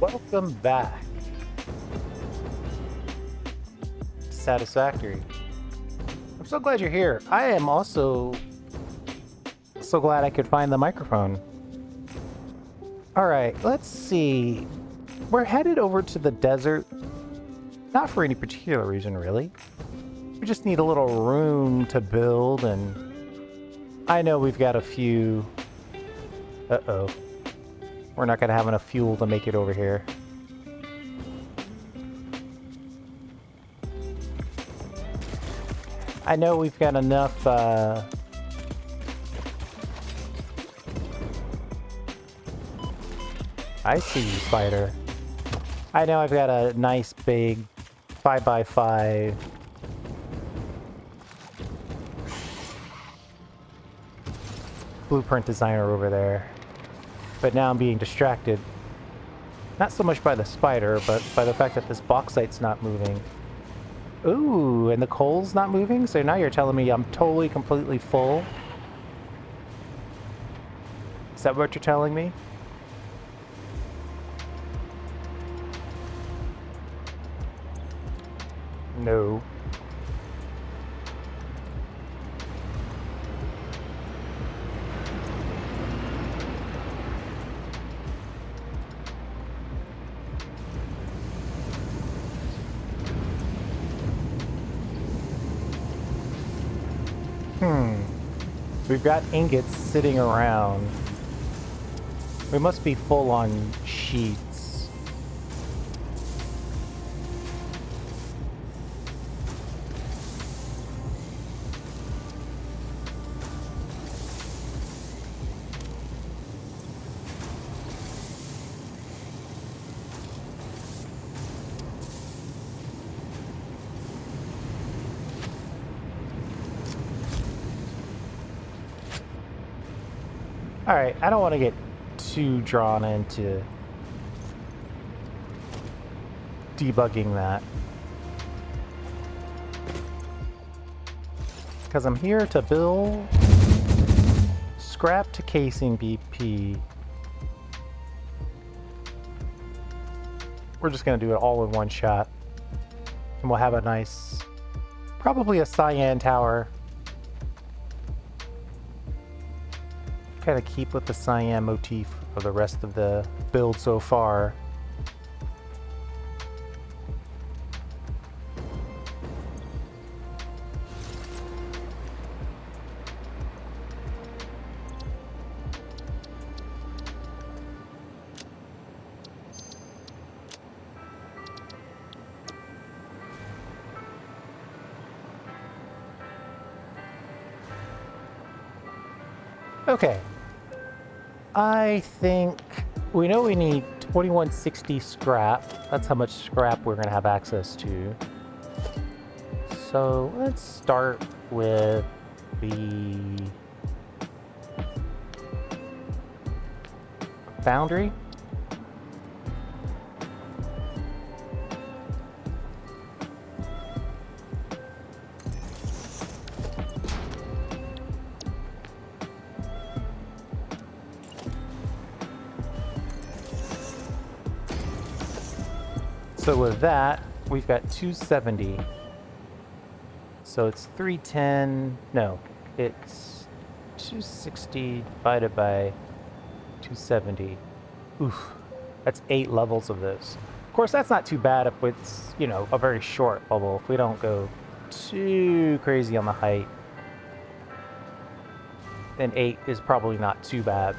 Welcome back to Satisfactory. I'm so glad you're here. I am also so glad I could find the microphone. All right, let's see. We're headed over to the desert. Not for any particular reason, really. We just need a little room to build, and I know we've got a few... Uh-oh. We're not going to have enough fuel to make it over here. I know we've got enough, I see you, spider. I know I've got a nice big 5x5 blueprint designer over there. But now I'm being distracted. Not so much by the spider, but by the fact that this bauxite's not moving. Ooh, and the coal's not moving? So now you're telling me I'm totally, completely full? Is that what you're telling me? No. We've got ingots sitting around. We must be full on sheets. Alright, I don't want to get too drawn into debugging that. Because I'm here to build scrap to casing BP. We're just going to do it all in one shot. And we'll have a nice, probably a cyan tower. Kind of keep with the cyan motif for the rest of the build so far. Okay. I think we know we need 2160 scrap. That's how much scrap we're going to have access to. So let's start with the foundry. So with that, we've got 270. So it's 310. No, it's 260 divided by 270. Oof, that's 8 levels of this. Of course, that's not too bad if it's, you know, a very short level. If we don't go too crazy on the height, then 8 is probably not too bad.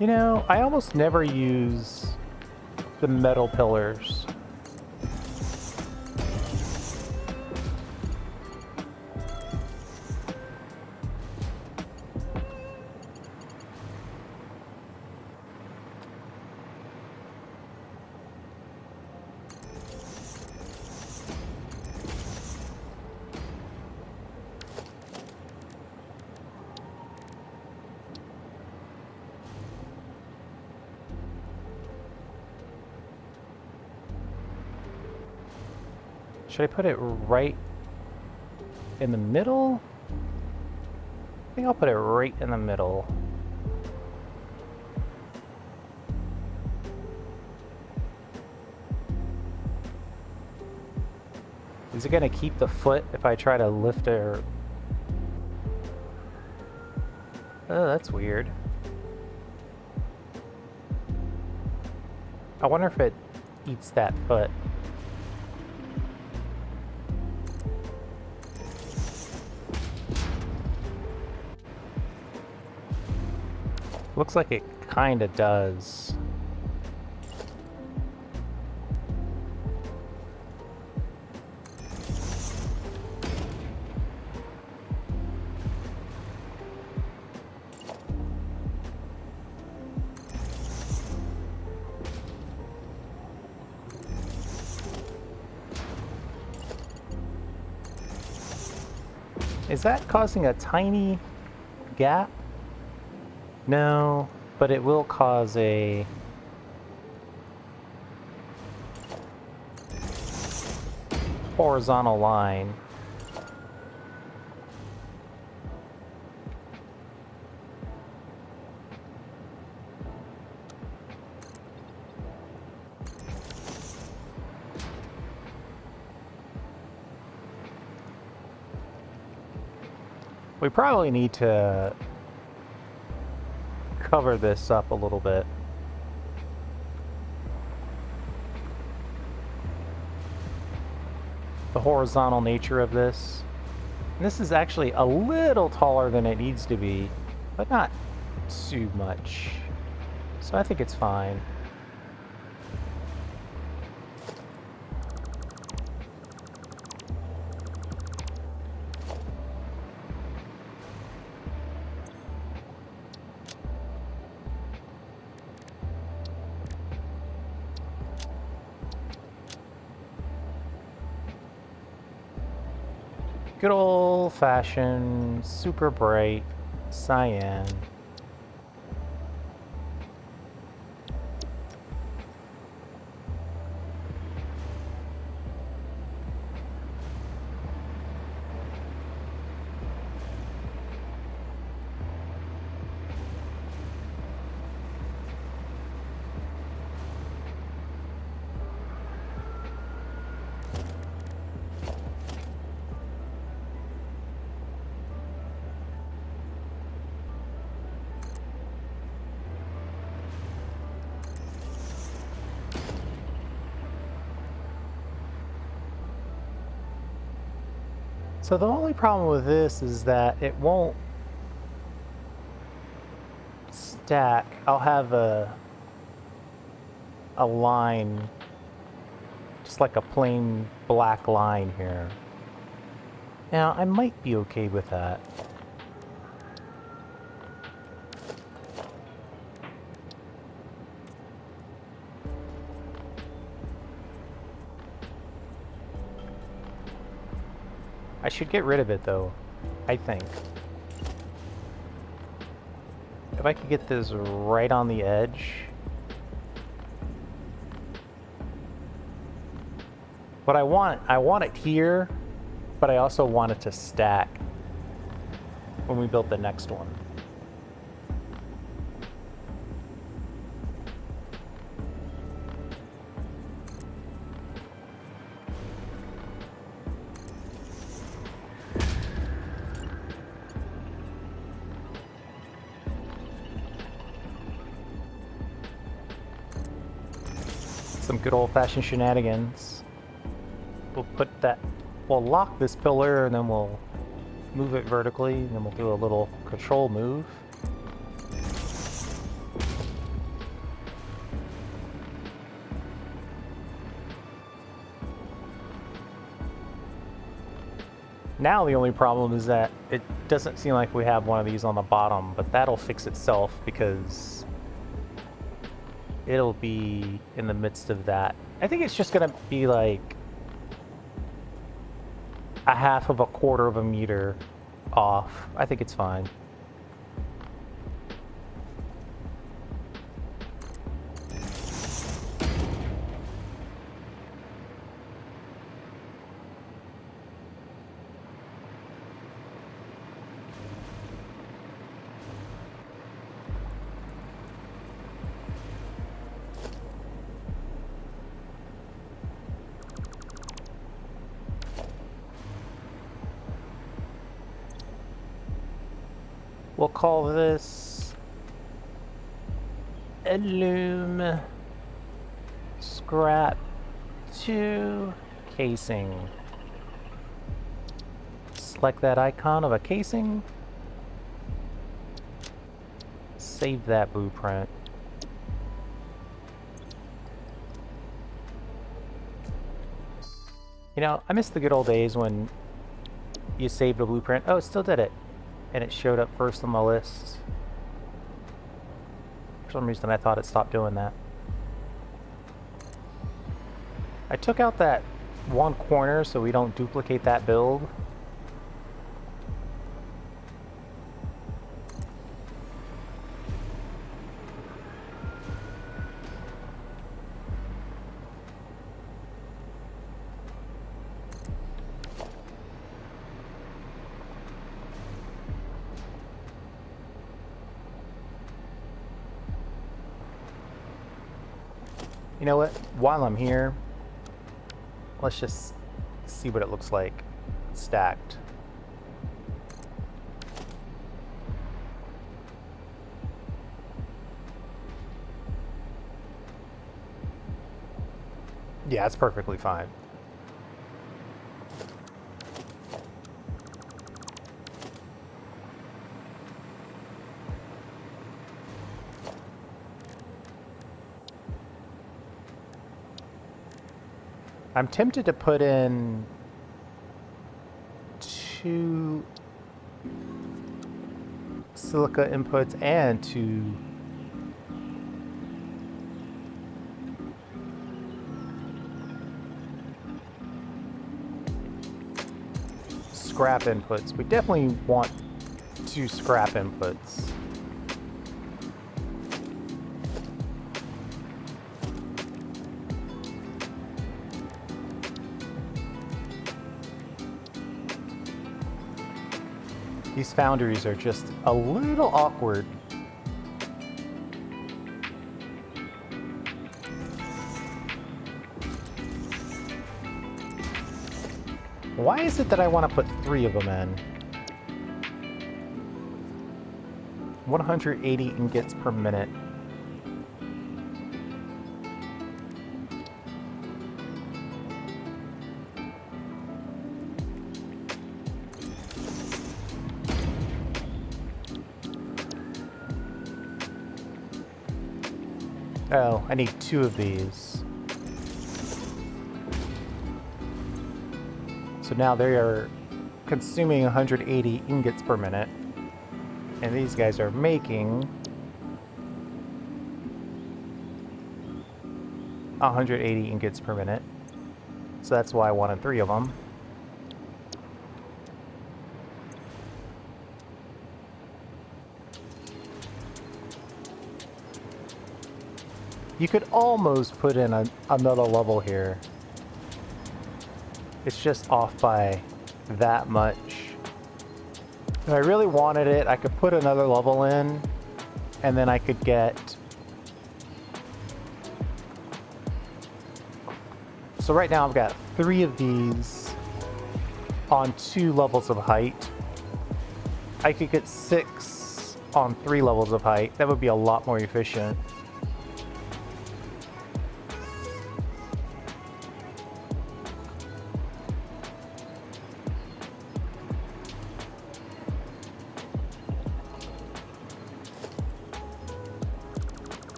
You know, I almost never use the metal pillars. Should I put it right in the middle? I think I'll put it right in the middle. Is it gonna keep the foot if I try to lift it? Oh, that's weird. I wonder if it eats that foot. Looks like it kinda does. Is that causing a tiny gap? No, but it will cause a... horizontal line. We probably need to cover this up a little bit. The horizontal nature of this. And this is actually a little taller than it needs to be, but not too much. So I think it's fine. Good old-fashioned, super bright cyan. So the only problem with this is that it won't stack. I'll have a line, just like a plain black line here. Now, I might be okay with that. I should get rid of it though, I think. If I could get this right on the edge. But I want it here, but I also want it to stack when we build the next one. Some good old-fashioned shenanigans. We'll lock this pillar and then we'll move it vertically, and then we'll do a little control move. Now the only problem is that it doesn't seem like we have one of these on the bottom, but that'll fix itself because it'll be in the midst of that. I think it's just gonna be like a half of a quarter of a meter off. I think it's fine. We'll call this Loom Scrap 2 Casing. Select that icon of a casing. Save that blueprint. You know, I miss the good old days when you saved a blueprint. Oh, it still did it. And it showed up first on the list. For some reason I thought it stopped doing that. I took out that one corner so we don't duplicate that build. You know what? While I'm here, let's just see what it looks like stacked. Yeah, it's perfectly fine. I'm tempted to put in 2 silica inputs and 2 scrap inputs. We definitely want 2 scrap inputs. These foundries are just a little awkward. Why is it that I want to put 3 of them in? 180 ingots per minute. Oh, I need 2 of these. So now they are consuming 180 ingots per minute. And these guys are making 180 ingots per minute. So that's why I wanted 3 of them. You could almost put in another level here. It's just off by that much. If I really wanted it, I could put another level in, and then I could get... So right now I've got 3 of these on 2 levels of height. I could get 6 on 3 levels of height. That would be a lot more efficient.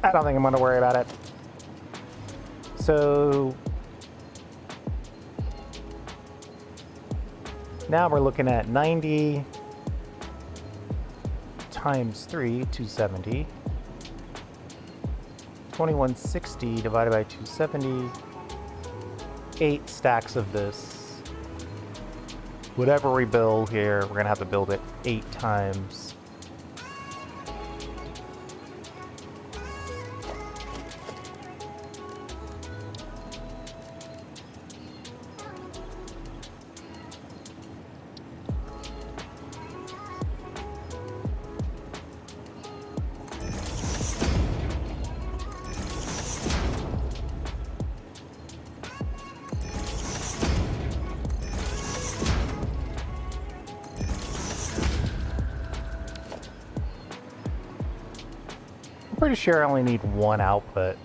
I don't think I'm going to worry about it. So now we're looking at 90 times 3, 270. 2160 divided by 270. 8 stacks of this. Whatever we build here, we're going to have to build it 8 times. pretty sure I only need one output.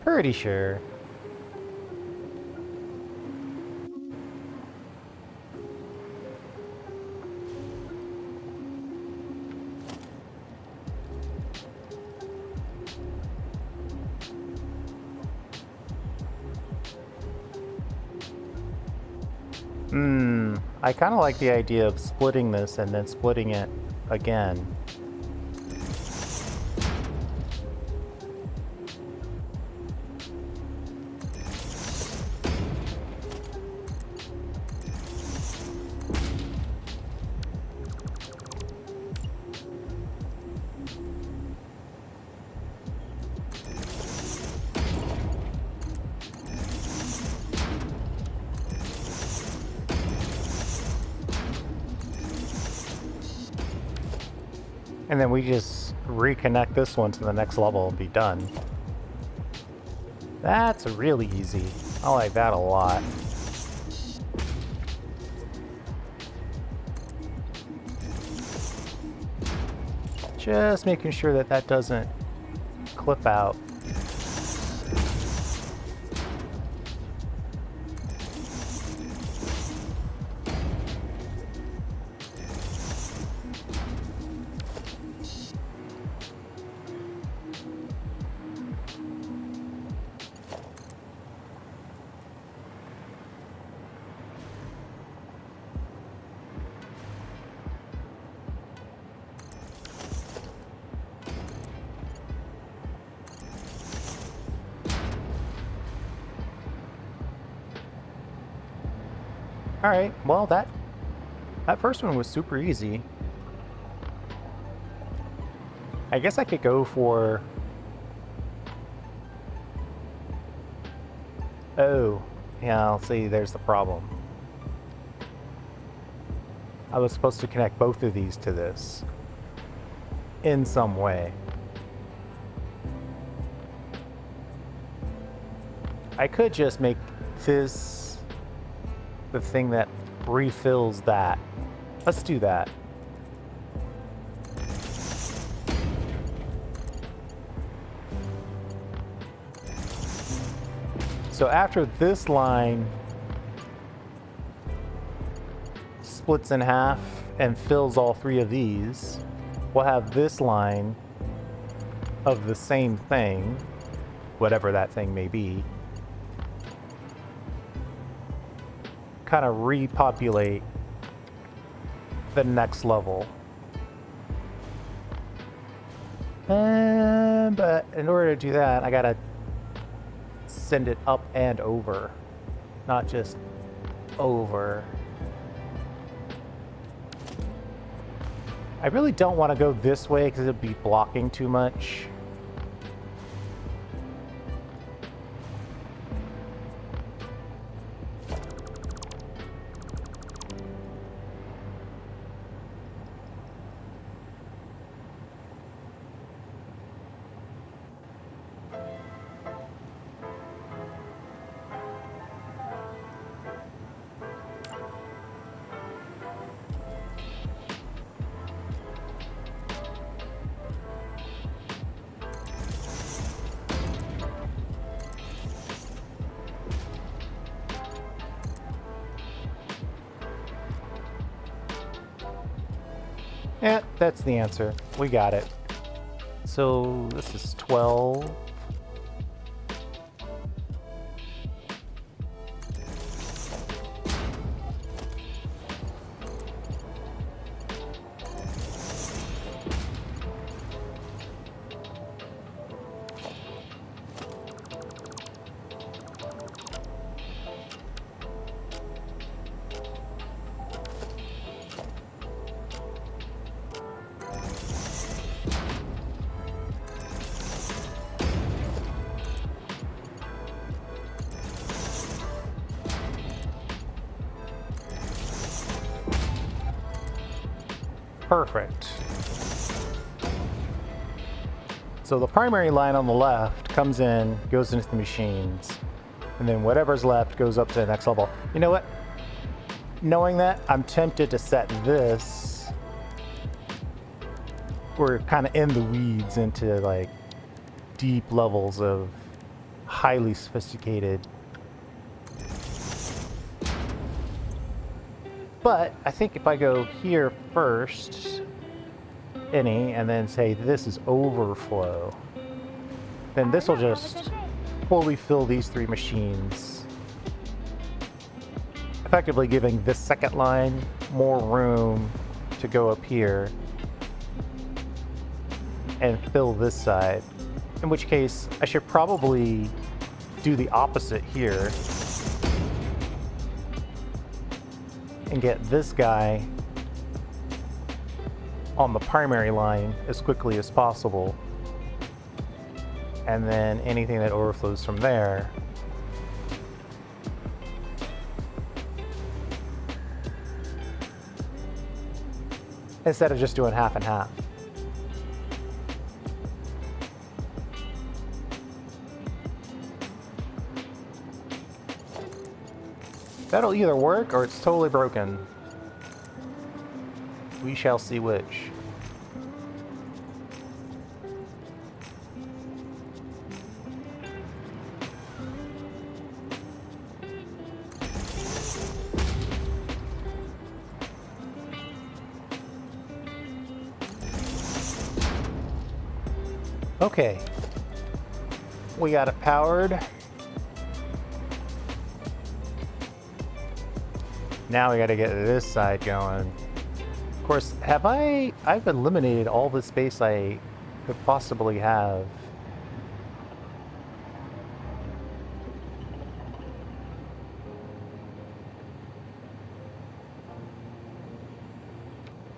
Pretty sure. I kind of like the idea of splitting this and then splitting it again. And then we just reconnect this one to the next level and be done. That's really easy. I like that a lot. Just making sure that that doesn't clip out. Alright, well that first one was super easy. I guess I could go for... Oh, yeah, I'll see, there's the problem. I was supposed to connect both of these to this in some way. I could just make this the thing that refills that. Let's do that. So after this line splits in half and fills all three of these, we'll have this line of the same thing, whatever that thing may be, kind of repopulate the next level. But in order to do that, I gotta send it up and over, not just over. I really don't want to go this way because it'd be blocking too much. Yeah, that's the answer. We got it. So this is 12. Perfect. So the primary line on the left comes in, goes into the machines, and then whatever's left goes up to the next level. You know what? Knowing that, I'm tempted to set this. We're kind of in the weeds into like deep levels of highly sophisticated. But I think if I go here first, and then say this is overflow, then this will just fully fill these 3 machines, effectively giving this second line more room to go up here and fill this side. In which case, I should probably do the opposite here and get this guy on the primary line as quickly as possible. And then anything that overflows from there instead of just doing half and half. That'll either work or it's totally broken. We shall see which. Okay. We got it powered. Now we gotta get this side going. Of course, I've eliminated all the space I could possibly have.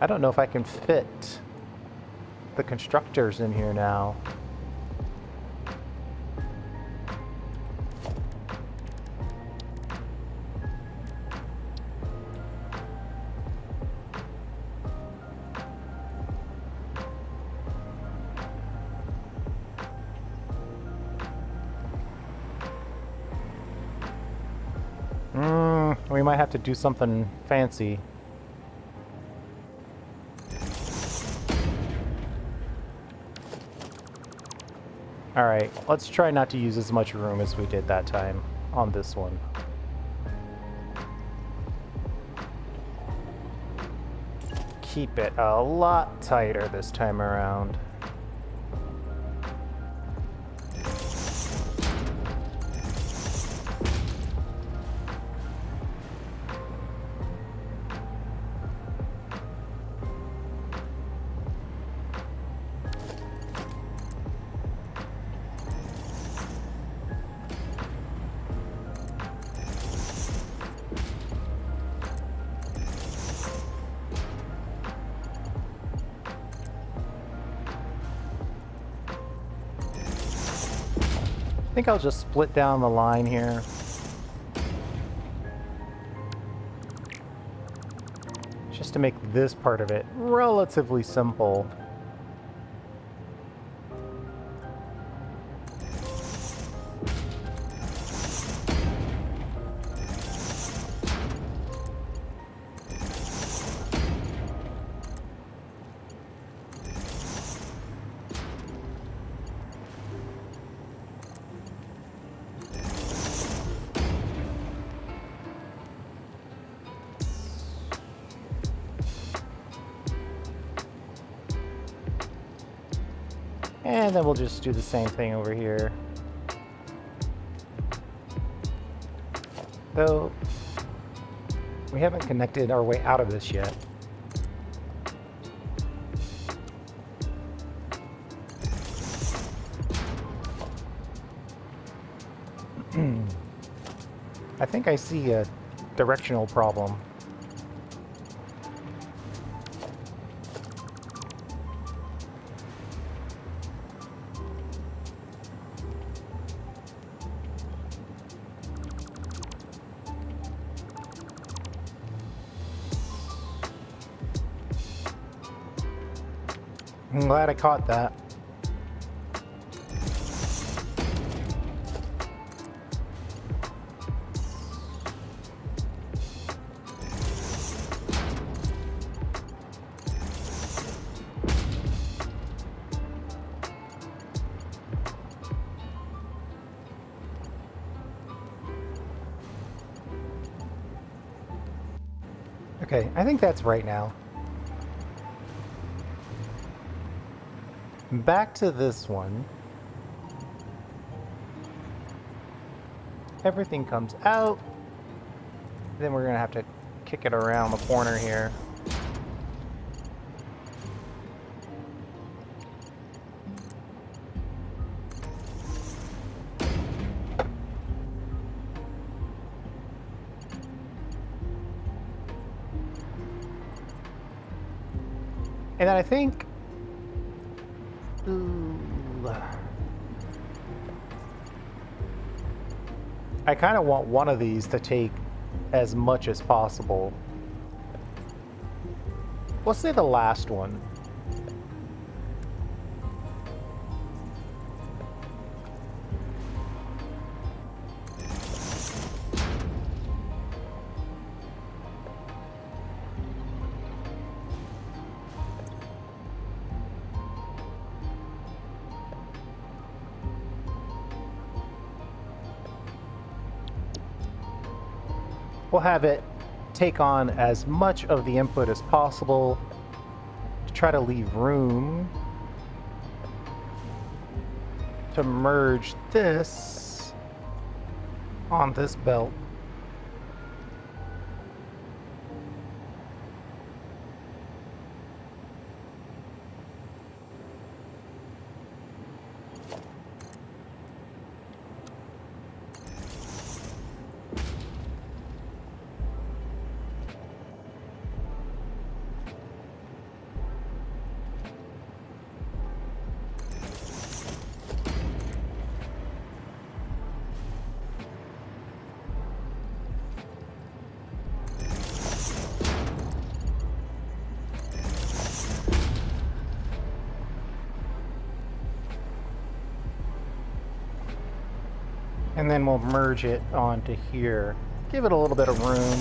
I don't know if I can fit the constructors in here now. We might have to do something fancy. Alright, let's try not to use as much room as we did that time on this one. Keep it a lot tighter this time around. I think I'll just split down the line here. Just to make this part of it relatively simple. And then we'll just do the same thing over here. Though, we haven't connected our way out of this yet. I think I see a directional problem. I'm glad I caught that. Okay, I think that's right now. Back to this one. Everything comes out. Then we're gonna have to kick it around the corner here. And then I think... I kind of want one of these to take as much as possible. Let's say the last one. We'll have it take on as much of the input as possible to try to leave room to merge this on this belt. And then we'll merge it onto here. Give it a little bit of room.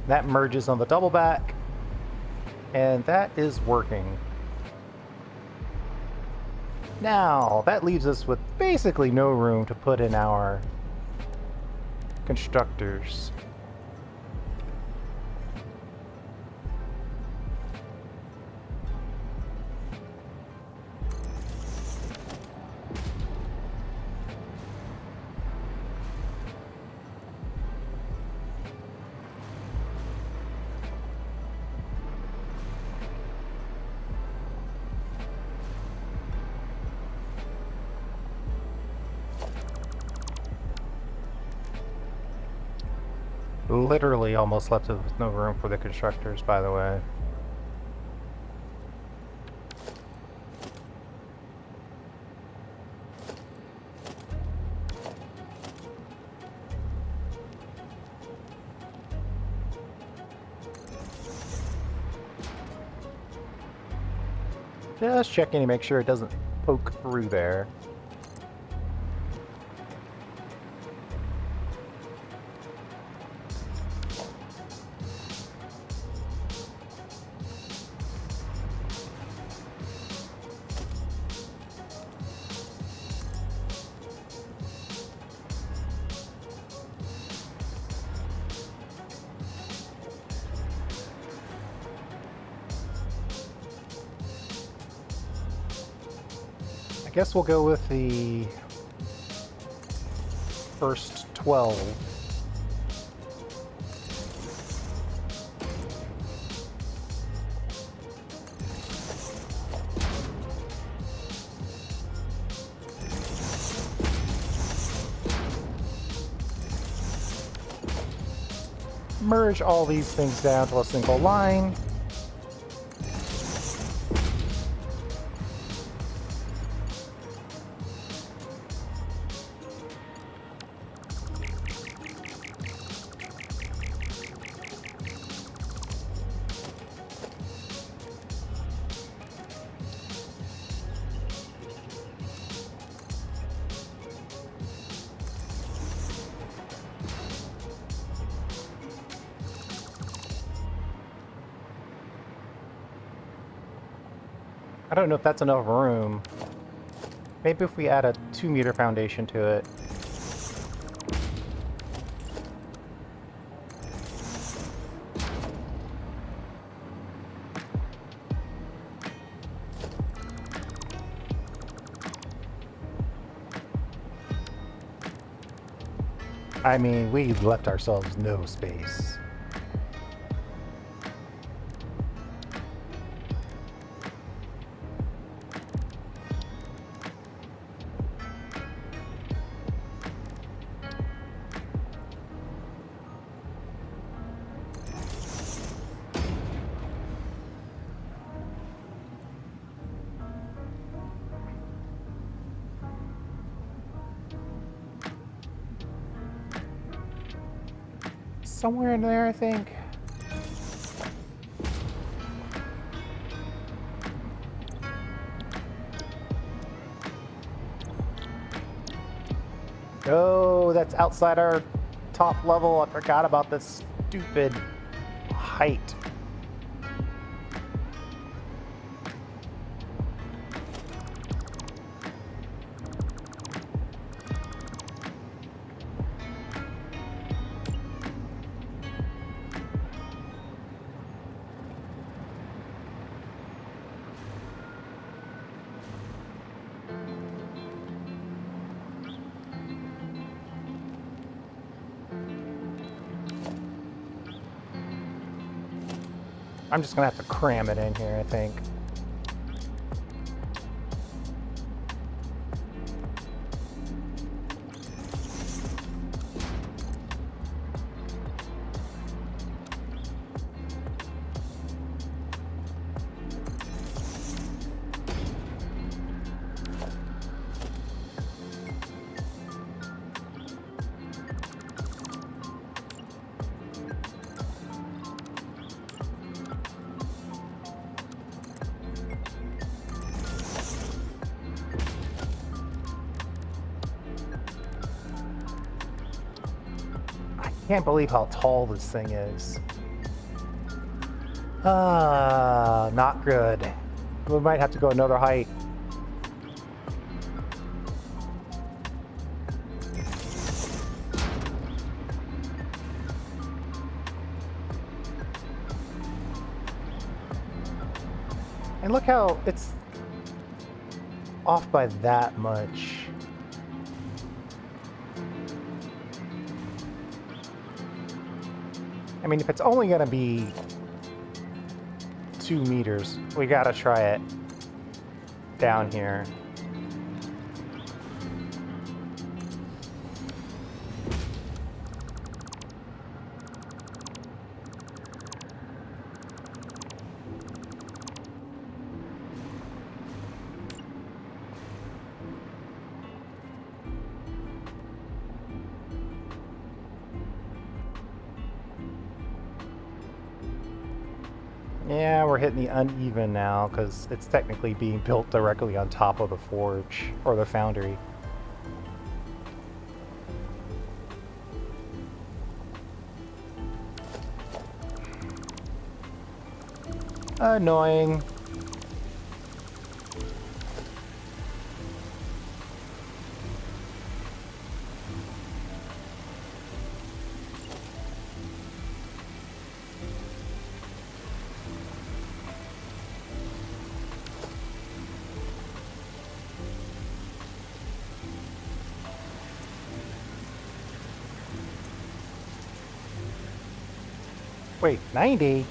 That merges on the double back. And that is working. Now, that leaves us with basically no room to put in our constructors. Literally almost left us with no room for the constructors, by the way. Just checking to make sure it doesn't poke through there. I guess we'll go with the first 12. Merge all these things down to a single line. I don't know if that's enough room. Maybe if we add a 2-meter foundation to it. I mean, we left ourselves no space. Somewhere in there, I think. Oh, that's outside our top level. I forgot about this stupid height. I'm just gonna have to cram it in here, I think. Can't believe how tall this thing is. Ah, not good. We might have to go another height. And look how it's off by that much. I mean, if it's only gonna be 2 meters, we gotta try it down here. Yeah, we're hitting the uneven now because it's technically being built directly on top of the forge or the foundry. Annoying. Wait, 90?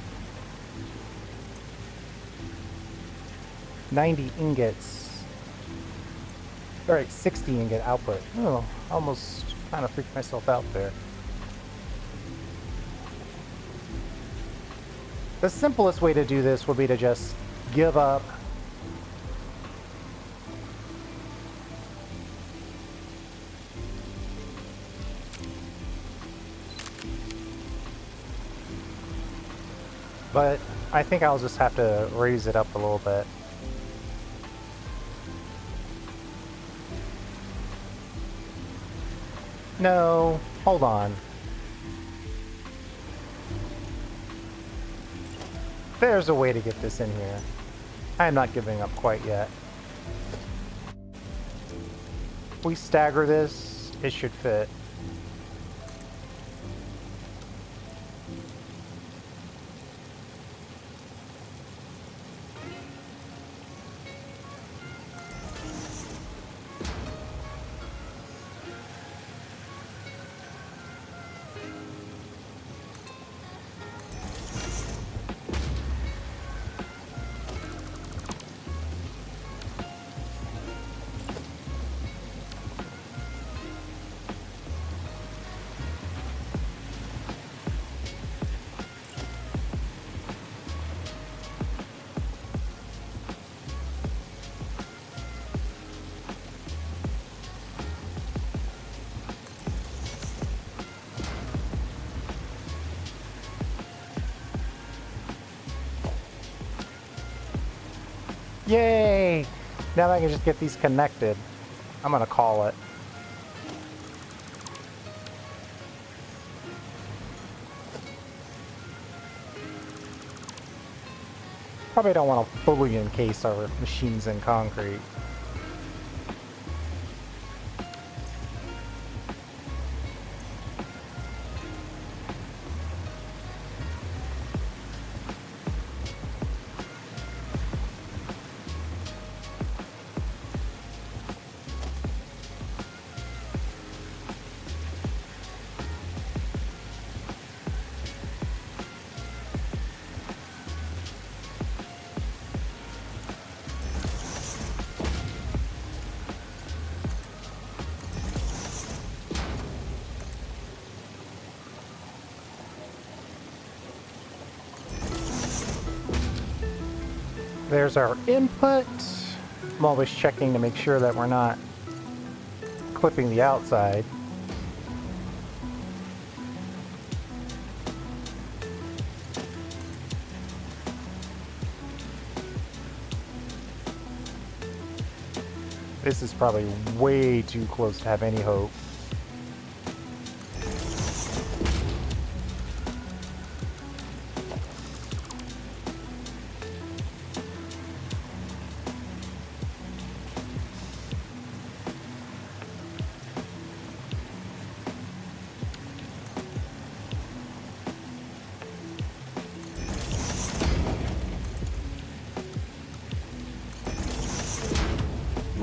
90 ingots. Alright, 60 ingot output. Oh, almost kind of freaked myself out there. The simplest way to do this would be to just give up. But I think I'll just have to raise it up a little bit. No, hold on. There's a way to get this in here. I am not giving up quite yet. we stagger this, it should fit. Yay! Now I can just get these connected. I'm gonna call it. Probably don't want to fully encase our machines in concrete. There's our input. I'm always checking to make sure that we're not clipping the outside. This is probably way too close to have any hope.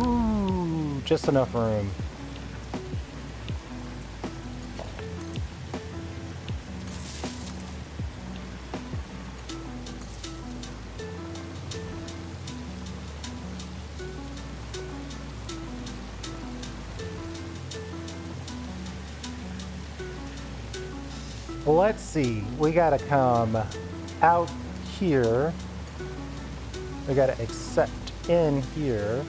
Ooh, just enough room. Let's see, we gotta come out here. We gotta accept in here.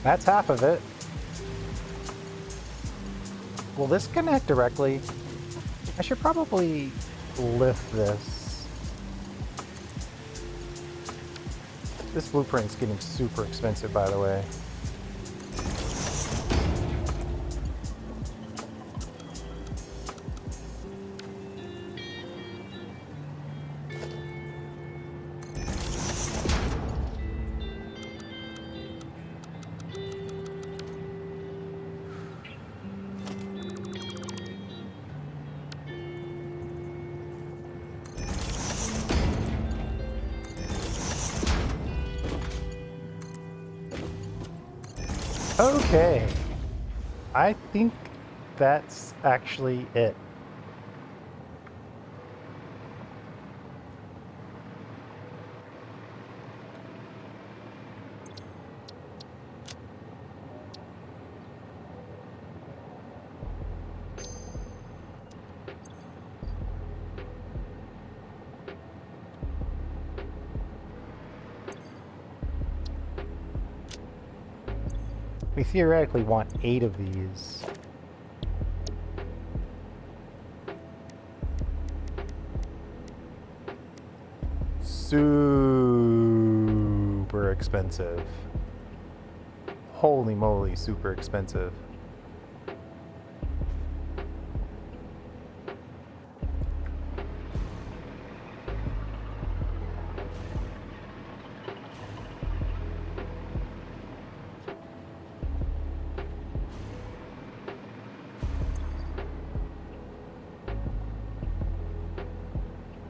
That's half of it. Will this connect directly? I should probably lift this. This blueprint's getting super expensive, by the way. Okay, I think that's actually it. We theoretically want 8 of these. Super expensive. Holy moly, super expensive.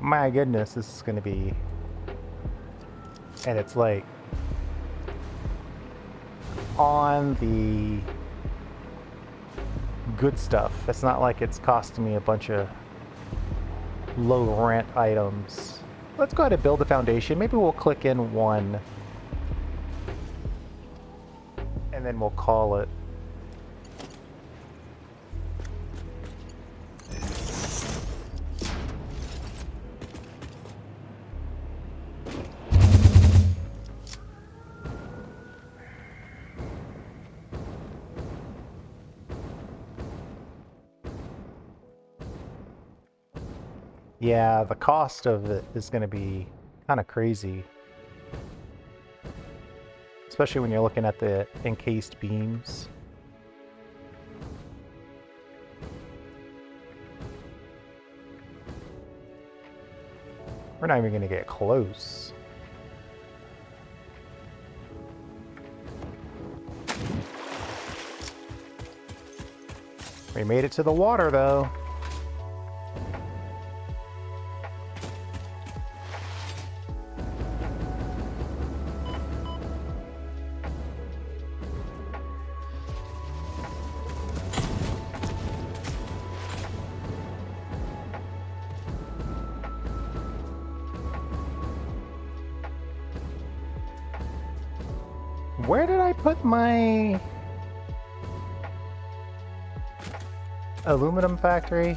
My goodness, this is gonna be... And it's like... on the good stuff. It's not like it's costing me a bunch of low rent items. Let's go ahead and build a foundation. Maybe we'll click in 1. And then we'll call it. Yeah, the cost of it is going to be kind of crazy. Especially when you're looking at the encased beams. We're not even going to get close. We made it to the water, though. Where did I put my aluminum factory?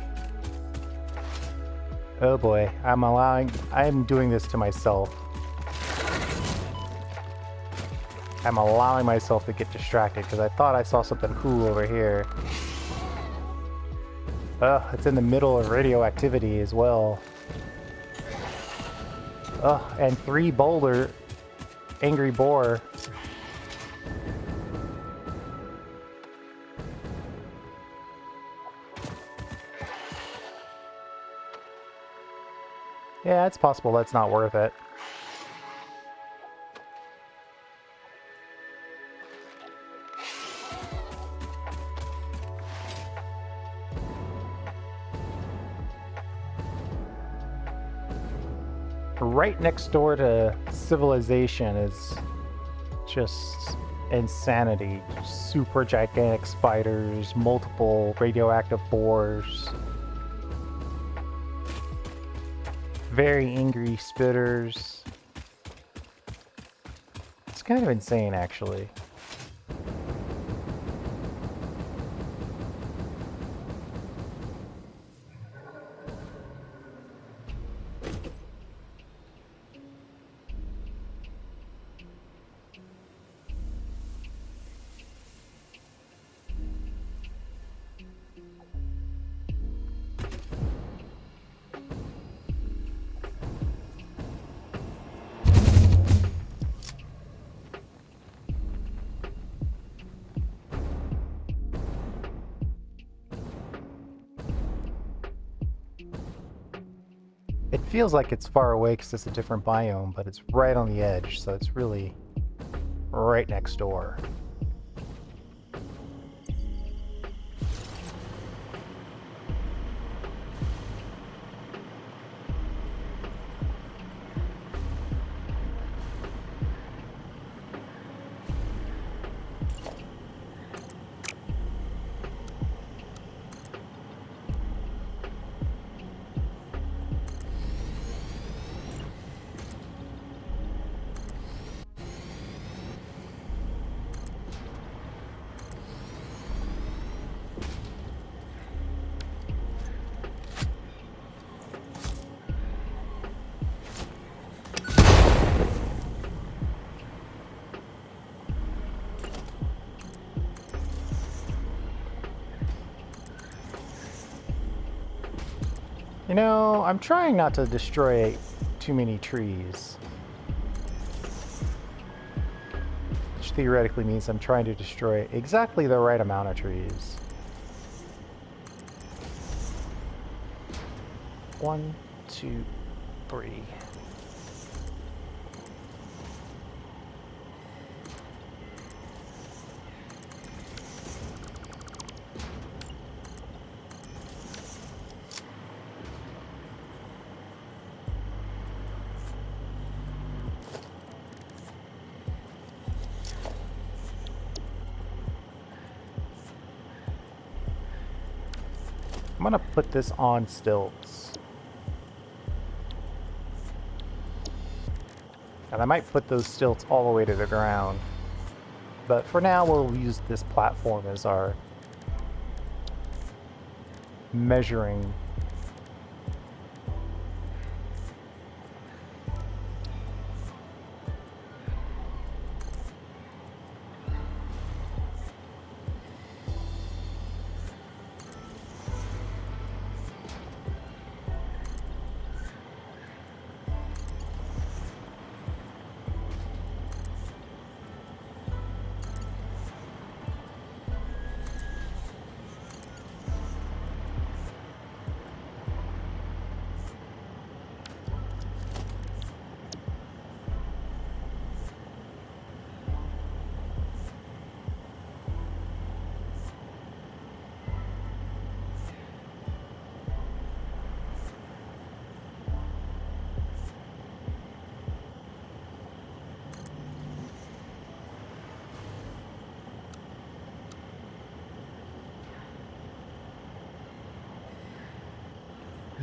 Oh boy, I'm doing this to myself. I'm allowing myself to get distracted because I thought I saw something cool over here. Ugh, it's in the middle of radioactivity as well. Ugh, and 3 boulder angry boar. Yeah, it's possible that's not worth it. Right next door to civilization is just insanity. Super gigantic spiders, multiple radioactive boars. Very angry spitters. It's kind of insane, actually. It feels like it's far away because it's a different biome, but it's right on the edge, so it's really right next door. You know, I'm trying not to destroy too many trees. Which theoretically means I'm trying to destroy exactly the right amount of trees. 1, 2, 3. I'm gonna put this on stilts. And I might put those stilts all the way to the ground. But for now, we'll use this platform as our measuring.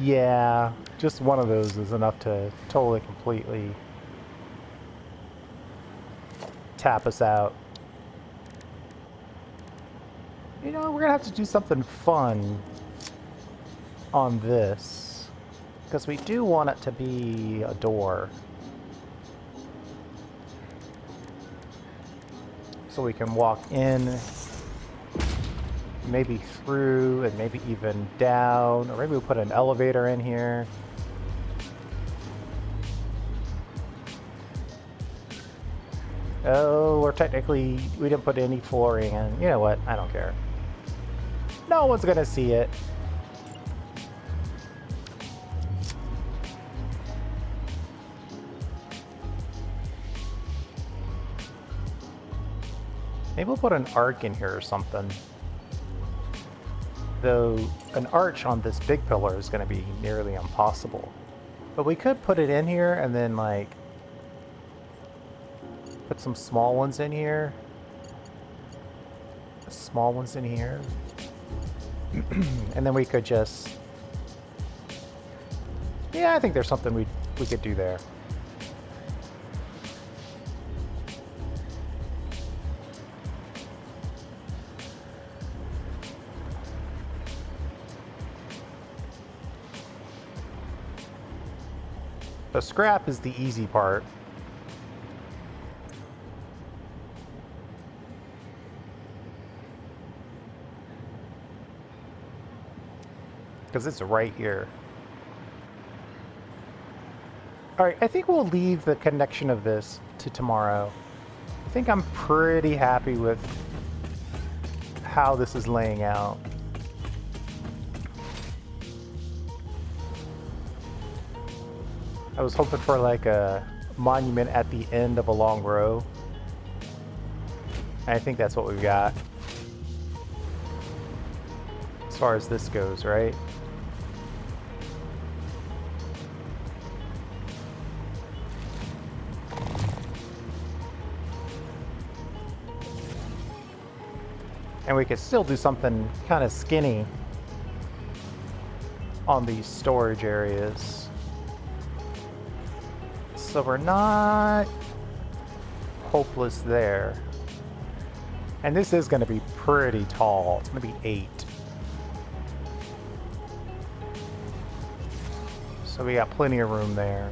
Yeah, just one of those is enough to totally, completely tap us out. You know, we're gonna have to do something fun on this, because we do want it to be a door. So we can walk in, maybe through, and maybe even down, or maybe we'll put an elevator in here. Oh, or technically, we didn't put any flooring in. You know what? I don't care. No one's gonna see it. Maybe we'll put an arc in here or something. Though an arch on this big pillar is going to be nearly impossible. But we could put it in here and then, like, put some small ones in here. Small ones in here. And then we could just... Yeah, I think there's something we could do there. The scrap is the easy part. Because it's right here. Alright, I think we'll leave the connection of this to tomorrow. I think I'm pretty happy with how this is laying out. I was hoping for like a monument at the end of a long row. And I think that's what we've got. As far as this goes, right? And we could still do something kind of skinny on these storage areas. So we're not hopeless there. And this is going to be pretty tall. It's going to be 8. So we got plenty of room there.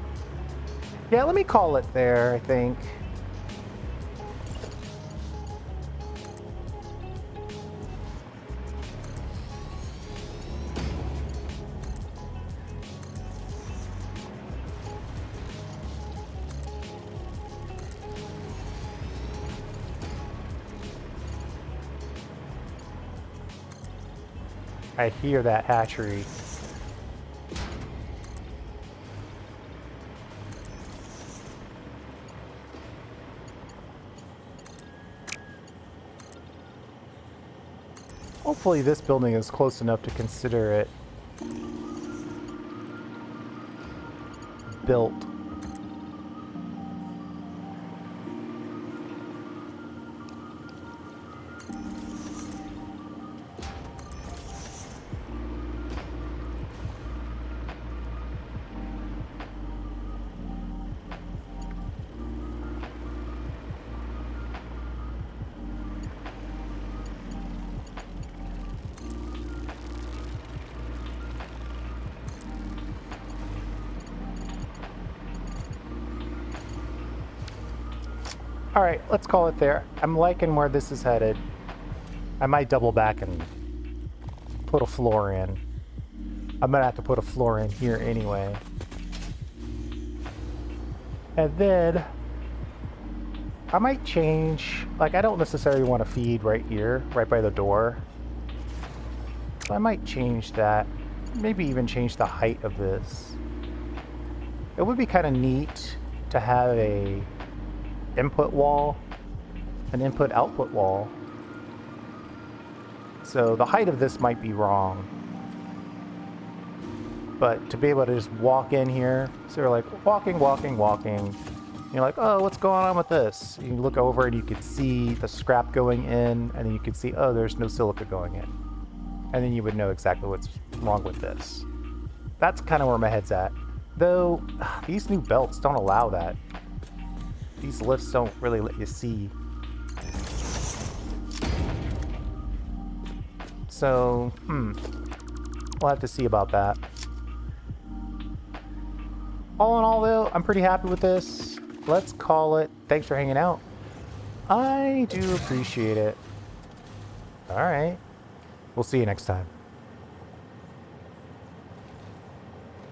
Yeah, let me call it there, I think. I hear that hatchery. Hopefully this building is close enough to consider it built. Alright, let's call it there. I'm liking where this is headed. I might double back and put a floor in. I'm gonna have to put a floor in here anyway. And then I might change, like I don't necessarily want to feed right here, right by the door. So I might change that. Maybe even change the height of this. It would be kind of neat to have a input wall, an input output wall. So the height of this might be wrong, but to be able to just walk in here, so you're like walking, you're like, oh, what's going on with this? You look over and you can see the scrap going in, and then you can see, oh, there's no silica going in, and then you would know exactly what's wrong with this. That's kind of where my head's at, though. These new belts don't allow that. These lifts don't really let you see. So, we'll have to see about that. All in all, though, I'm pretty happy with this. Let's call it. Thanks for hanging out. I do appreciate it. All right. We'll see you next time.